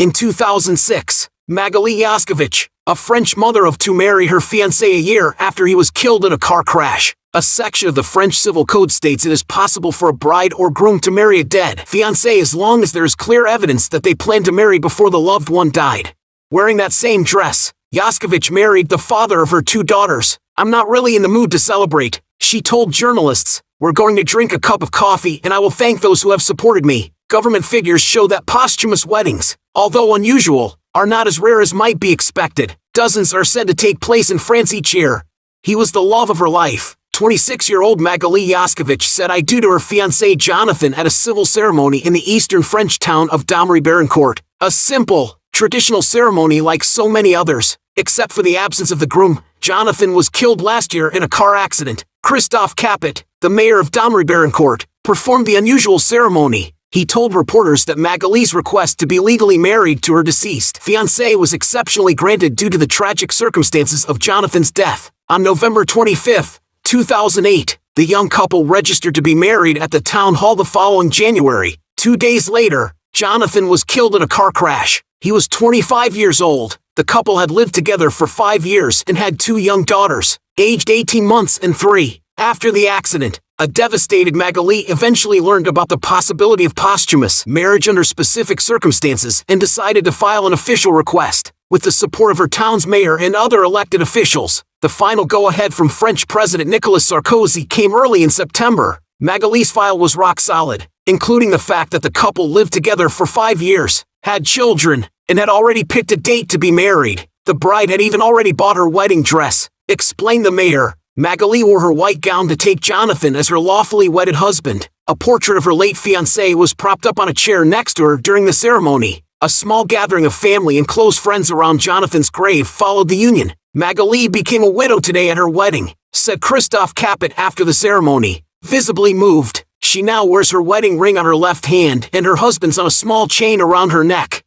In 2006, Magali Yaskovich, a French mother of two, married her fiancé a year after he was killed in a car crash. A section of the French Civil Code states it is possible for a bride or groom to marry a dead fiancé as long as there is clear evidence that they planned to marry before the loved one died. Wearing that same dress, Yaskovich married the father of her two daughters. "I'm not really in the mood to celebrate," she told journalists. "We're going to drink a cup of coffee and I will thank those who have supported me." Government figures show that posthumous weddings, although unusual, are not as rare as might be expected. Dozens are said to take place in France each year. He was the love of her life. 26-year-old Magali Yaskovich said "I do" to her fiancé Jonathan at a civil ceremony in the eastern French town of Damry-Berencourt. A simple, traditional ceremony like so many others, except for the absence of the groom. Jonathan was killed last year in a car accident. Christophe Capet, the mayor of Damry-Berencourt, performed the unusual ceremony. He told reporters that Magali's request to be legally married to her deceased fiancé was exceptionally granted due to the tragic circumstances of Jonathan's death. On November 25, 2008, the young couple registered to be married at the town hall the following January. 2 days later, Jonathan was killed in a car crash. He was 25 years old. The couple had lived together for 5 years and had two young daughters, aged 18 months and 3. After the accident, a devastated Magali eventually learned about the possibility of posthumous marriage under specific circumstances and decided to file an official request. With the support of her town's mayor and other elected officials, the final go-ahead from French President Nicolas Sarkozy came early in September. Magali's file was rock solid, including the fact that the couple lived together for 5 years, had children, and had already picked a date to be married. The bride had even already bought her wedding dress, explained the mayor. Magali wore her white gown to take Jonathan as her lawfully wedded husband. A portrait of her late fiancé was propped up on a chair next to her during the ceremony. A small gathering of family and close friends around Jonathan's grave followed the union. Magali became a widow today at her wedding, said Christophe Capet after the ceremony. Visibly moved, she now wears her wedding ring on her left hand and her husband's on a small chain around her neck.